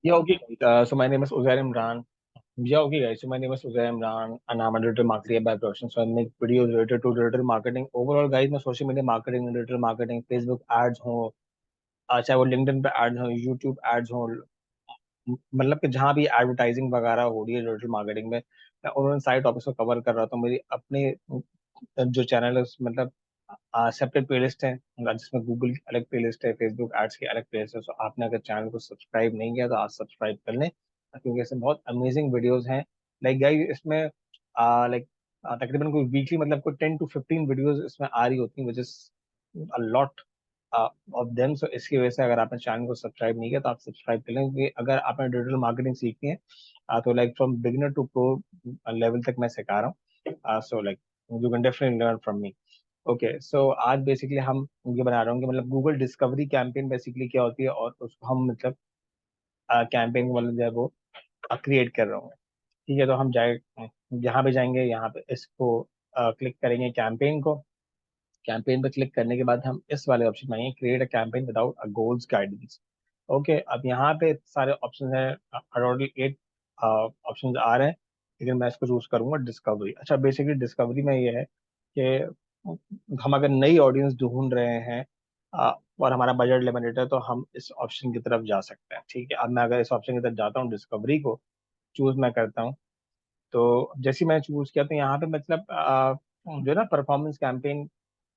Yeah, okay, guys. So my name is Uzair Imran. Yeah, okay, guys. So my name is Uzair Imran, and I'm a digital marketer by profession. So I make videos related to digital marketing. Overall, guys, मैं social media marketing, digital marketing, Facebook ads हो, चाहे वो LinkedIn पे ads हो, YouTube ads हो, मतलब कि जहाँ भी एडवर्टाइजिंग वगैरह हो रही है डिजिटल मार्केटिंग में, मैं उन्होंने सारे टॉपिक्स को कवर कर रहा था। मेरी अपनी जो चैनल है मतलब सेपरेट प्लेलिस्ट है, जिसमें गूगल की अलग प्लेलिस्ट है, फेसबुक एड्स की अलग प्लेलिस्ट है। सो आपने अगर चैनल को सब्सक्राइब नहीं किया तो आज सब्सक्राइब कर लें, क्योंकि इसमें बहुत अमेजिंग वीडियोस हैं। लाइक गाइस, इसमें लाइक तकरीबन कोई वीकली मतलब कोई 10 to 15 वीडियोस इसमें आ रही होती हैं, which is a lot of them. So इसकी वजह से अगर आपने चैनल को सब्सक्राइब नहीं किया तो आप सब्सक्राइब कर लें, क्योंकि अगर आपने डिजिटल मार्केटिंग सीखनी है तो like from beginner to pro level तक मैं सिखा रहा हूँ। So like you can definitely learn from me. Okay, so आज बेसिकली हम ये बना रहे होंगे मतलब गूगल डिस्कवरी कैंपेन बेसिकली क्या होती है, और उसको हम मतलब कैंपेन मतलब जो है वो क्रिएट कर रहे होंगे। ठीक है, तो हम जाए यहाँ पे जाएंगे, यहाँ पे इसको क्लिक करेंगे कैंपेन को। कैंपेन पे क्लिक करने के बाद हम इस वाले ऑप्शन में आएंगे, create a campaign without a goals guidance. Okay, अब यहाँ पे सारे ऑप्शन हैं, टोटल 8 ऑप्शन आ रहे हैं, लेकिन मैं इसको चूज करूंगा डिस्कवरी। अच्छा, बेसिकली डिस्कवरी में ये है कि हम अगर नई ऑडियंस ढूंढ रहे हैं और हमारा बजट लिमिटेड है, तो हम इस ऑप्शन की तरफ जा सकते हैं। ठीक है, अब मैं अगर इस ऑप्शन की तरफ जाता हूँ, डिस्कवरी को चूज मैं करता हूँ, तो जैसे ही मैं चूज किया तो यहाँ पे मतलब जो है ना परफॉर्मेंस कैंपेन,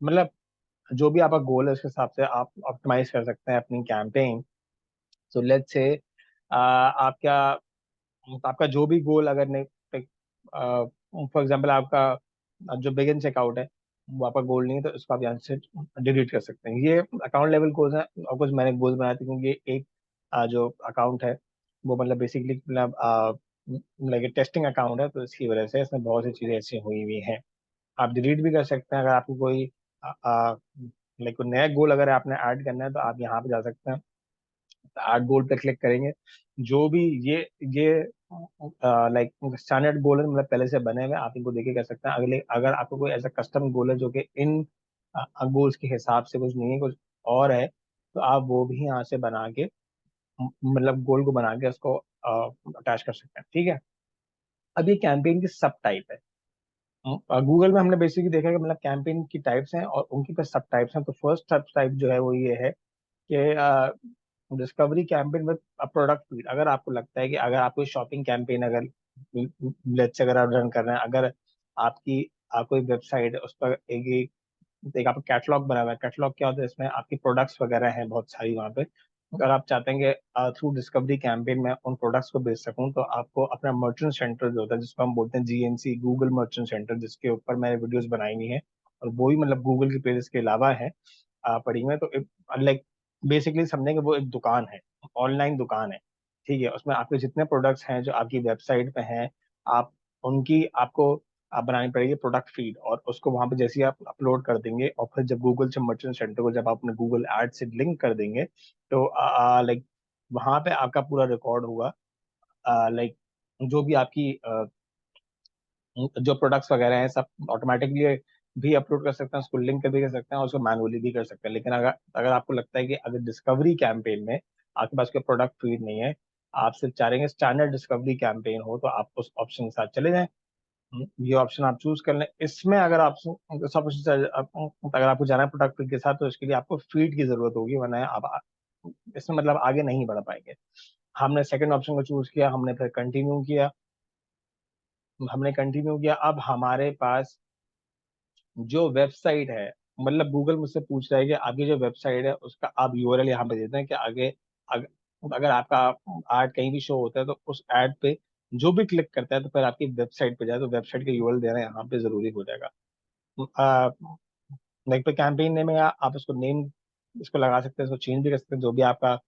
मतलब जो भी आपका गोल है उसके हिसाब से आप ऑप्टिमाइज कर सकते हैं अपनी कैंपेन। सो लेट्स से आप क्या, आपका जो भी गोल अगर नहीं, फॉर एग्जांपल आपका जो बिगिन चेकआउट है वो आपका गोल नहीं है, तो इसको आप यहाँ से डिलीट कर सकते हैं। ये अकाउंट लेवल गोल्स हैं, और कुछ मैंने गोल्स बनाए थे, क्योंकि ये एक जो अकाउंट है वो मतलब बेसिकली मतलब लाइक टेस्टिंग अकाउंट है, तो इसकी वजह से इसमें बहुत सी चीज़ें ऐसी हुई हुई हैं। आप डिलीट भी कर सकते हैं अगर आपको कोई लाइक कोई नया गोल अगर आपने ऐड करना है, तो आप यहाँ पे जा सकते हैं, ऐड गोल पे क्लिक करेंगे। जो भी ये लाइक स्टैंडर्ड गोल है, मतलब पहले से बने हुए, आप इनको देखे कर सकते हैं। अगले अगर आपको कोई ऐसा कस्टम गोल है जो कि इन गोल्स के हिसाब से कुछ नहीं है, कुछ और है, तो आप वो भी यहाँ से बना के मतलब गोल को बना के उसको अटैच कर सकते हैं। ठीक है, अब ये कैंपेन की सब टाइप है। गूगल में हमने बेसिकली देखा कि मतलब कैंपेन की टाइप्स हैं और उनकी कुछ सब टाइप्स हैं। तो फर्स्ट सब टाइप जो है वो ये है कि discovery campaign with product feed. अगर आपको लगता है कि अगर आप कोई शॉपिंग कैंपेन अगर लेट्स से अगर आप रन कर रहे हैं, अगर आपकी कोई वेबसाइट है, उस पर एक आपका कैटलॉग बना हुआ है। कैटलॉग क्या होता है, इसमें आपकी प्रोडक्ट्स वगैरह हैं बहुत सारी वहाँ पे। अगर आप चाहते हैं कि थ्रू डिस्कवरी कैंपेन में उन प्रोडक्ट्स को बेच सकूं, तो आपको अपना मर्चेंट सेंटर जो होता है, जिसको हम बोलते हैं जीएमसी, गूगल मर्चेंट सेंटर, जिसके ऊपर मैंने वीडियोस बनाई हुई हैं, और वो भी मतलब गूगल की पेजेस के अलावा है पड़ी हुई है। तो लाइक बेसिकली समझें कि वो एक दुकान है, ऑनलाइन दुकान है। ठीक है, उसमें आपके जितने प्रोडक्ट्स हैं जो आपकी वेबसाइट पे हैं, आप उनकी आपको आप बनानी पड़ेगी प्रोडक्ट फीड, और उसको वहां पे जैसे ही आप अपलोड कर देंगे, और फिर जब गूगल से मर्चेंट सेंटर को जब आप अपने गूगल एड से लिंक कर देंगे, तो लाइक वहां पे आपका पूरा रिकॉर्ड होगा। लाइक जो भी आपकी जो प्रोडक्ट्स वगैरह हैं सब ऑटोमेटिकली भी अपलोड कर सकते हैं, उसको लिंक भी कर सकते हैं, और उसको मैनुअली भी कर सकते हैं। लेकिन अगर अगर आपको लगता है कि अगर डिस्कवरी कैंपेन में आपके पास कोई प्रोडक्ट फीड नहीं है, आप सिर्फ चाह रहे हैं स्टैंडर्ड डिस्कवरी कैंपेन हो, तो आप उस ऑप्शन के साथ चले जाएं। ये ऑप्शन आप चूज कर लें। इसमें अगर आप सब अगर आपको जाना है प्रोडक्ट फीड के साथ, तो इसके लिए आपको फीड की जरूरत होगी, वरना आप इसमें मतलब आगे नहीं बढ़ पाएंगे। हमने सेकंड ऑप्शन को चूज किया, हमने फिर कंटिन्यू किया। हमने कंटिन्यू किया, अब हमारे पास जो वेबसाइट है, मतलब गूगल मुझसे पूछ रहा है कि आपकी जो वेबसाइट है उसका आप यूआरएल यहाँ पे देते हैं कि आगे अगर आपका ऐड कहीं भी शो होता है, तो उस ऐड पे जो भी क्लिक करता है तो फिर आपकी वेबसाइट पे जाए, तो वेबसाइट का यूआरएल देना यहाँ पे जरूरी हो जाएगा। लाइक पे कैंपेन नेम है, आप उसको नेम इसको लगा सकते हैं, इसको चेंज भी कर सकते हैं, जो भी आपका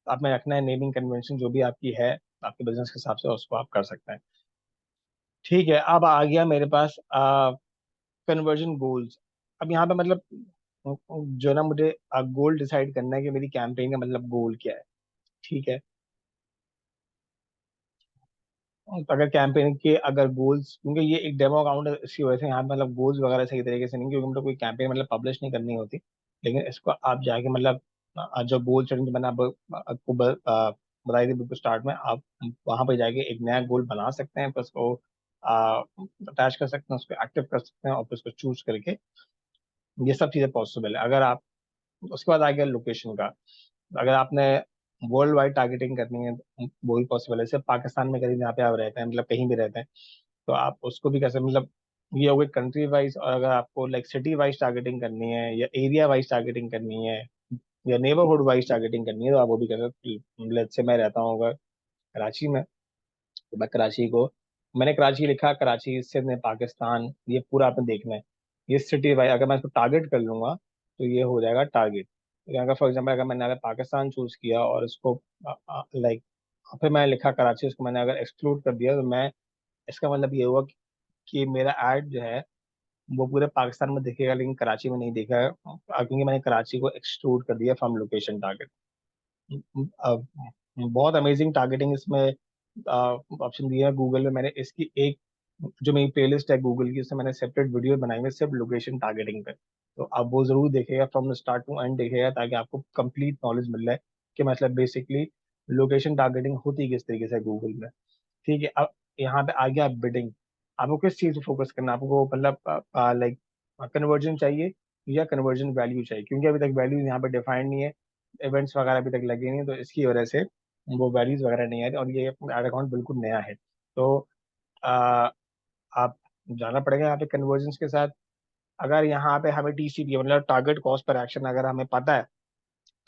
आप में रखना है नेमिंग कन्वेंशन जो भी आपकी है आपके बिजनेस के हिसाब से, उसको आप कर सकते हैं। ठीक है, अब आ गया मेरे पास कन्वर्जन गोल्स। अब यहाँ पे मतलब जो ना मुझे गोल डिसाइड करना है कि मेरी कैंपेन का मतलब गोल क्या है। ठीक है, तो अगर कैंपेन के अगर गोल्स, क्योंकि ये एक डेमो अकाउंट है, इसकी वजह से यहाँ पे मतलब गोल्स वगैरह सही तरीके से नहीं, क्योंकि मतलब कोई कैंपेन मतलब पब्लिश नहीं करनी होती। लेकिन इसको आप जाके मतलब जो गोल सेटिंग मैंने आपको बताई थी बिल्कुल स्टार्ट में, आप वहां पे जाके एक नया गोल बना सकते हैं, प्लस को अटैच कर सकते हैं, उसको एक्टिव कर सकते हैं, और फिर उसको चूज करके ये सब चीजें पॉसिबल है। अगर आप उसके बाद आ गया लोकेशन का, अगर आपने वर्ल्ड वाइड टारगेटिंग करनी है तो वो भी पॉसिबल है। सिर्फ पाकिस्तान में करीब जहाँ पे आप रहते हैं, मतलब कहीं भी रहते हैं, तो आप उसको भी कैसे, मतलब ये हो गई कंट्री वाइज। और अगर आपको लाइक सिटी वाइज टारगेटिंग करनी है, या एरिया वाइज टारगेटिंग करनी है, या नेबरहुड वाइज टारगेटिंग करनी है, तो आप वो भी कर सकते हैं। लेट्स से मैं रहता हूँ अगर कराची में, तो मैं कराची को, मैंने कराची लिखा, कराची सिंध पाकिस्तान, ये पूरा आपने देखना है। ये सिटी वाइज अगर मैं इसको टारगेट कर लूंगा तो ये हो जाएगा टारगेट। अगर फॉर एग्जाम्पल अगर मैंने अगर पाकिस्तान चूज किया और इसको लाइक फिर मैंने लिखा कराची, उसको मैंने अगर एक्सक्लूड कर दिया, तो मैं, इसका मतलब ये हुआ कि मेरा ऐड जो है वो पूरे पाकिस्तान में दिखेगा, लेकिन कराची में नहीं दिखा है, क्योंकि मैंने कराची को एक्सक्लूड कर दिया फ्रॉम लोकेशन टारगेट। बहुत अमेजिंग टारगेटिंग इसमें ऑप्शन दिया है गूगल में। मैंने इसकी एक जो मेरी प्लेलिस्ट है गूगल की, उससे मैंने सेपरेट वीडियो बनाई है सिर्फ लोकेशन टारगेटिंग पे। तो आप वो जरूर देखेगा, फ्रॉम स्टार्ट टू एंड देखेगा, ताकि आपको कंप्लीट नॉलेज मिल जाए कि मतलब बेसिकली लोकेशन टारगेटिंग होती किस तरीके से गूगल में। ठीक है, अब यहाँ पे आ गया बिडिंग। आपको किस चीज पे फोकस करना है? आपको मतलब लाइक कन्वर्जन चाहिए या कन्वर्जन वैल्यू चाहिए? क्योंकि अभी तक वैल्यू यहाँ पे डिफाइंड नहीं है, इवेंट्स वगैरह अभी तक लगे नहीं, तो इसकी वजह से वो वैल्यूज वगैरह नहीं आ रही, और ये एड अकाउंट बिल्कुल नया है। तो आ, आप जाना पड़ेगा यहाँ पे कन्वर्जन के साथ। अगर यहाँ पे हमें टीसीपी मतलब टारगेट कॉस्ट पर एक्शन अगर हमें पता है,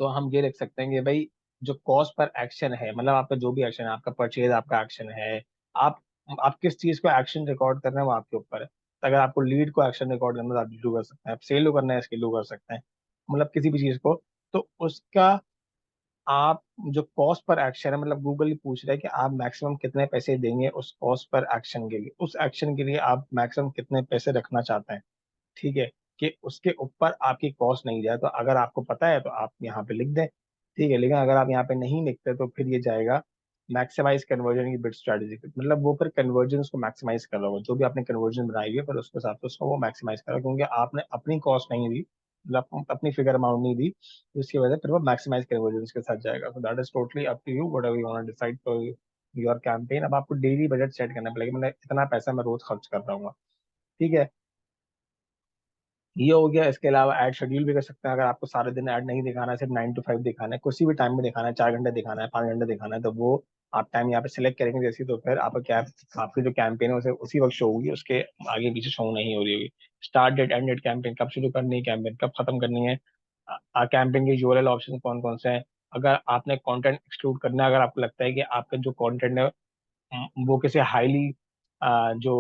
तो हम ये लिख सकते हैं कि भाई जो कॉस्ट पर एक्शन है, मतलब आपका जो भी एक्शन है, आपका परचेज आपका एक्शन है, आप आप किस चीज को एक्शन रिकॉर्ड कर रहे हैं वो आपके ऊपर है। तो अगर आपको लीड को एक्शन रिकॉर्ड करना है तो आप लीड कर सकते हैं, आप सेल करना है स्केल कर सकते हैं, मतलब किसी भी चीज को। तो उसका आप जो कॉस्ट पर एक्शन है, मतलब गूगल ही पूछ रहा है कि आप मैक्सिमम कितने पैसे देंगे उस कॉस्ट पर एक्शन के लिए, उस एक्शन के लिए आप मैक्सिमम कितने पैसे रखना चाहते हैं। ठीक है, कि उसके ऊपर आपकी कॉस्ट नहीं जाए। तो अगर आपको पता है तो आप यहाँ पे लिख दें, ठीक है। लेकिन अगर आप यहाँ पे नहीं लिखते तो फिर ये जाएगा मैक्सिमाइज कन्वर्जन की बिट स्ट्रेटेजी, मतलब वो फिर कन्वर्जन को मैक्सिमाइज कर रहा होगा, जो भी आपने कन्वर्जन बनाई है, फिर उसके हिसाब से उसको वो मैक्सिमाइज कर रहा है, क्योंकि आपने अपनी कॉस्ट नहीं दी, मतलब अपनी फिगर अमाउंट नहीं दी, तो इसकी वजह से फिर वो मैक्सिमाइज कन्वर्जन के साथ जाएगा। So that is totally up to you, whatever you want to decide for your campaign. अब आपको डेली बजट सेट करना पड़ेगा, मतलब इतना पैसा मैं रोज खर्च कर रहा हूँ, ठीक है। ये हो गया। इसके अलावा ऐड शेड्यूल भी कर सकते हैं। अगर आपको सारे दिन ऐड नहीं दिखाना है, सिर्फ 9 to 5 दिखाना है, किसी भी टाइम में दिखाना है, 4 घंटे दिखाना है, 5 घंटे दिखाना है, तो वो आप टाइम यहाँ पे सिलेक्ट करेंगे जैसे, तो फिर आपका क्या, आपकी जो कैंपेन है उसे उसी वक्त शो होगी, उसके आगे पीछे शो नहीं हो रही होगी। Start date end date, campaign कब शुरू करनी है, कैंपेन कब खत्म करनी है, कैंपेन के यूआरएल ऑप्शन कौन कौन से हैं। अगर आपने कंटेंट एक्सक्लूड करना है, अगर आपको लगता है कि आपका जो कंटेंट है वो किसी हाईली जो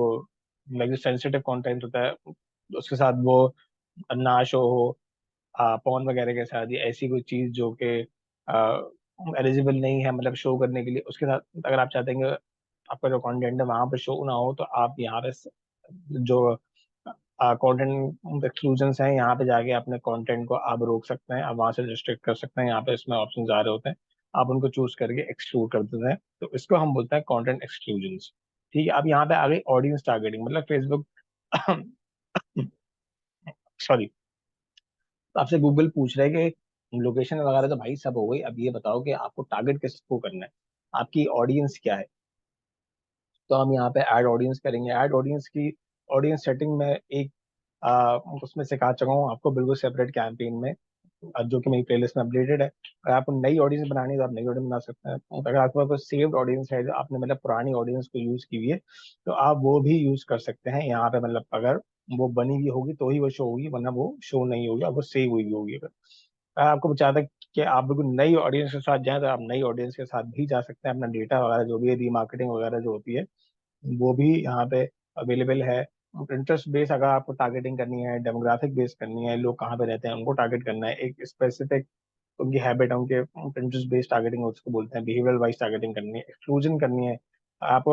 लाइक सेंसिटिव कंटेंट होता है उसके साथ वो ना शो हो, पॉन वगैरह के साथ, या ऐसी कोई चीज जो कि एलिजिबल नहीं है मतलब शो करने के लिए, उसके साथ अगर आप चाहते हैं कि आपका जो कंटेंट है वहां पे शो ना हो, तो आप यहाँ पे जो कंटेंट एक्सक्लूजन्स हैं, यहाँ पे जाके अपने कंटेंट को आप रोक सकते हैं, आप वहां से रिस्ट्रिक्ट कर सकते हैं। यहाँ पे इसमें ऑप्शन आ रहे होते हैं, आप उनको चूज करके एक्सक्लूड कर देते हैं, तो इसको हम बोलते हैं कंटेंट एक्सक्लूजन्स। ठीक है, अब यहाँ पे आ गई ऑडियंस टारगेटिंग, मतलब फेसबुक सॉरी, आपसे गूगल पूछ रहा है कि लोकेशन वगैरह तो भाई सब हो गई, अब ये बताओ कि आपको टारगेट किसको करना है, आपकी ऑडियंस क्या है। तो हम यहाँ पे ऐड ऑडियंस करेंगे। ऐड ऑडियंस की ऑडियंस सेटिंग में एक उसमें सिखा चुका हूँ आपको बिल्कुल सेपरेट कैंपेन में, जो कि मेरी प्लेलिस्ट में अपडेटेड है। अगर आपको नई ऑडियंस बनानी है तो आप नई ऑडियंस बना सकते हैं। अगर आपके पास सेव्ड ऑडियंस है, जो आपने मतलब पुरानी ऑडियंस को यूज की हुई है, तो आप वो भी यूज कर सकते हैं यहाँ पे। मतलब अगर वो बनी हुई होगी तो ही वो शो होगी, वरना वो शो नहीं होगी, और वो सेव हुई होगी। अगर आपको चाहता है कि आप बिल्कुल नई ऑडियंस के साथ जाएं, तो आप नई ऑडियंस के साथ भी जा सकते हैं। अपना डेटा वगैरह जो भी है, रीमार्केटिंग वगैरह जो होती है, वो भी यहाँ पे अवेलेबल है। इंटरेस्ट बेस अगर आपको टारगेटिंग करनी है, डेमोग्राफिक बेस करनी है, लोग कहाँ पे रहते हैं उनको टारगेट करना है, एक स्पेसिफिक उनकी हैबिट है, उनके इंटरेस्ट बेस्ड टारगेटिंग उसको बोलते हैं, बिहेवियरल वाइज टारगेटिंग करनी है, एक्सक्लूजन करनी है। आप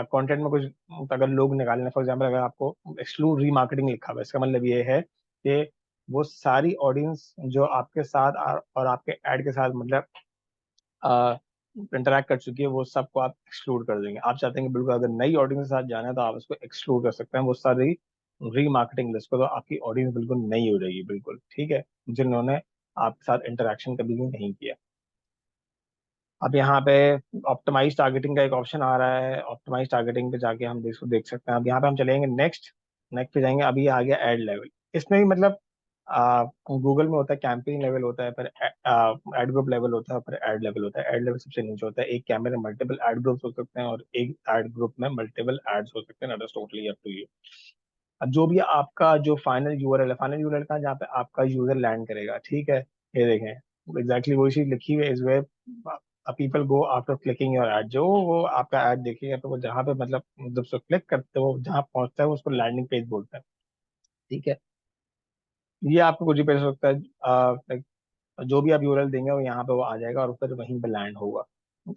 कंटेंट में कुछ अगर लोग निकालने, फॉर एग्जाम्पल अगर आपको एक्सक्लूड रीमार्केटिंग लिखा हुआ है, इसका मतलब ये है कि वो सारी ऑडियंस जो आपके साथ और आपके ऐड के साथ मतलब इंटरैक्ट कर चुकी है, वो सबको आप एक्सक्लूड कर देंगे। आप चाहते हैं कि बिल्कुल अगर नई ऑडियंस के साथ जाना है तो आप उसको एक्सक्लूड कर सकते हैं, वो सारी रीमार्केटिंग लिस्ट को, तो आपकी ऑडियंस बिल्कुल नई हो जाएगी, बिल्कुल ठीक है, जिन्होंने आपके साथ इंटरेक्शन कभी भी नहीं किया। अब यहाँ पे ऑप्टिमाइज टारगेटिंग का एक ऑप्शन आ रहा है। ऑप्टिमाइज टारगेटिंग पे जाके हम देख सकते हैं। अब यहाँ पे हम चलेंगे नेक्स्ट, नेक्स्ट पे जाएंगे। अभी आ गया एड लेवल। इसमें भी मतलब गूगल में होता है कैंपेन लेवल होता है, पर एड ग्रुप लेवल होता है, पर एड लेवल होता है। एड लेवल सबसे नीचे होता है। एक कैमरे में मल्टीपल एड ग्रुप्स हो सकते हैं और एक एड ग्रुप में मल्टीपल एड्स हो सकते हैं। That is totally up to you. अब जो भी आपका जो फाइनल यूआरएल है, फाइनल यूआरएल का जहाँ पे आपका यूजर लैंड करेगा, ठीक है, ये देखें एग्जैक्टली वही चीज लिखी हुई है इस way. People go after clicking your ad, जो वो आपका ऐड देखेगा तो वो जहाँ पे मतलब जब उसको क्लिक करते हो जहाँ पहुंचता है वो उसको लैंडिंग पेज बोलते हैं। ठीक है, ये आपको कुछ भी पेज हो सकता है। like, जो भी आप यूआरएल देंगे वो यहाँ पे वो आ जाएगा और फिर वहीं पे लैंड होगा।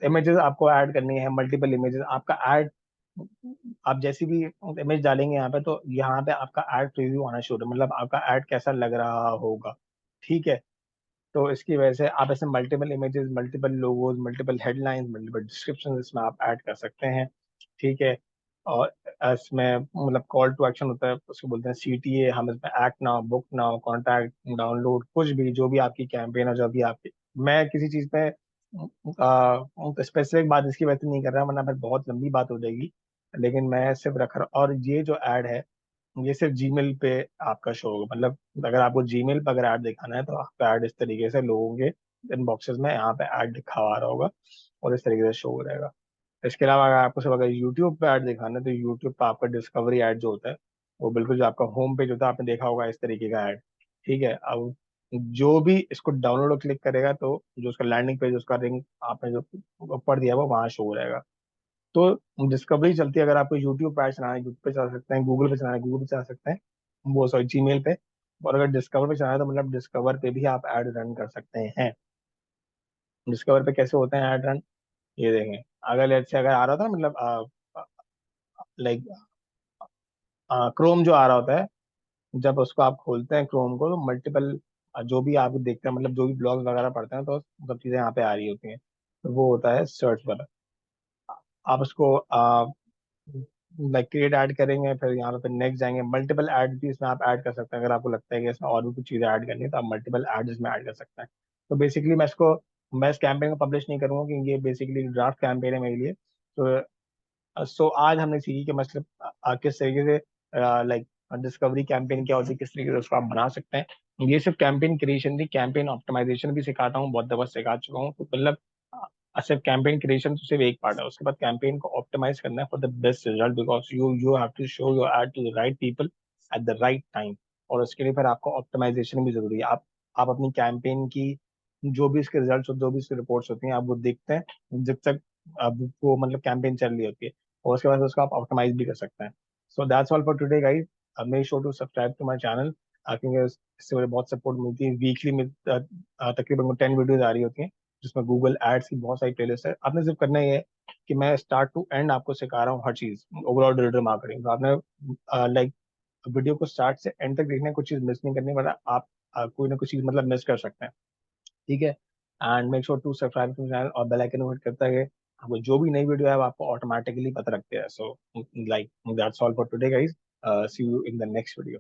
इमेजेस आपको ऐड करनी है, मल्टीपल इमेजेस आपका ऐड। आप जैसी भी इमेज डालेंगे यहाँ पे तो यहाँ पे आपका ऐड प्रीव्यू आना शुरू, मतलब आपका ऐड कैसा लग रहा होगा। ठीक है, तो इसकी वजह से आप ऐसे multiple images, multiple logos, multiple headlines, multiple description इसमें आप ऐड कर सकते हैं। ठीक है, और इसमें मतलब कॉल टू एक्शन होता है, उसको बोलते हैं सीटीए। हम इसमें act now, book now, contact, download, कुछ भी जो भी आपकी कैंपेन है, जो भी आपकी, मैं किसी चीज़ पे स्पेसिफिक बात इसकी वजह से नहीं कर रहा वरना फिर बहुत लंबी बात हो जाएगी। लेकिन मैं सिर्फ रख रहा, और ये जो ऐड है ये सिर्फ जीमेल पे आपका शो होगा। मतलब अगर आपको जीमेल पे अगर ऐड दिखाना है तो आपका ऐड इस तरीके से लोगों के इनबॉक्सेस में यहाँ पे ऐड दिखा हुआ होगा और इस तरीके से शो हो रहेगा। इसके अलावा अगर आपको सिर्फ अगर यूट्यूब पे ऐड दिखाना है तो यूट्यूब पे आपका डिस्कवरी ऐड जो होता है वो बिल्कुल जो आपका होम पेज होता है आपने देखा होगा इस तरीके का ऐड। ठीक है, अब जो भी इसको डाउनलोड और क्लिक करेगा तो जो उसका लैंडिंग पेज, उसका लिंक आपने जो ऊपर दिया हुआ वहाँ शो हो रहेगा। तो डिस्कवरी चलती है। अगर आपको यूट्यूब पे चलाना है यूट्यूब पे चला सकते हैं, गूगल पे चलाना है गूगल पे चला सकते हैं, वो सॉरी जीमेल पे। और अगर डिस्कवर पे चलाना है तो मतलब डिस्कवर पे भी आप ऐड रन कर सकते हैं। डिस्कवर पे कैसे होते हैं ऐड रन, ये देखें। अगर लेट्स से अगर आ रहा था मतलब लाइक क्रोम जो आ रहा होता है, जब उसको आप खोलते हैं क्रोम को तो मल्टीपल जो भी आप देखते हैं, मतलब जो भी ब्लॉग्स वगैरह पढ़ते हैं तो सब चीज़ें यहाँ पे आ रही होती हैं। तो वो होता है सर्च पर। आप उसको लाइक क्रिएट ऐड करेंगे, फिर यहाँ पे नेक्स्ट जाएंगे। मल्टीपल ऐड भी इसमें आप ऐड कर सकते हैं। अगर आपको लगता है कि इसमें और भी कुछ चीज़ें ऐड करनी है तो आप मल्टीपल ऐड इसमें ऐड कर सकते हैं। तो बेसिकली मैं इस कैंपेन को पब्लिश नहीं करूंगा क्योंकि ये बेसिकली ड्राफ्ट कैंपेन है मेरे लिए। तो आज हमने सीखी कि मतलब किस तरीके से लाइक डिस्कवरी कैंपेन क्या होती है, किस तरीके से उसको आप बना सकते हैं। ये सिर्फ कैंपेन क्रिएशन थी, कैंपेन ऑप्टिमाइजेशन भी सिखाता हूँ, बहुत दफा सिखा चुका हूँ। तो मतलब सिर्फ कैंपेन क्रिएशन तो सिर्फ एक पार्ट है, उसके बाद कैंपेन को ऑप्टिमाइज करना है for the best result, because you you have to show your ad to the right people at the right time. और उसके लिए फिर आपको ऑप्टिमाइजेशन भी जरूरी है। आप अपनी कैंपेन की जो भी इसके रिजल्ट्स और जो भी इसकी रिपोर्ट्स होती हैं आप वो देखते हैं जब तक अब वो मतलब कैंपेन चल रही होती है, और उसके बाद उसको आप ऑप्टिमाइज भी कर सकते हैं। So that's all for today guys. Make sure to subscribe to my channel, क्योंकि इससे मुझे बहुत सपोर्ट मिलती है। वीकली में तकरीबन 10 वीडियोज आ रही होती हैं जिसमें गूगल एड्स की बहुत सारी प्लेलिस्ट है। आपने सिर्फ करना ये है कि मैं स्टार्ट टू एंड आपको सिखा रहा हूँ हर चीज, ओवरऑल डिजिटल मार्केटिंग। तो आपने लाइक वीडियो को स्टार्ट से एंड तक देखना है, कुछ चीज मिस नहीं करनी, वरना आप कोई ना कुछ चीज मतलब मिस कर सकते हैं। ठीक है, and make sure to subscribe to channel और बेल आइकन हिट करता है। आपको जो भी नई वीडियो है वो आपको ऑटोमेटिकली पता रखते हैं। So like that's all for today guys. See you in the next video.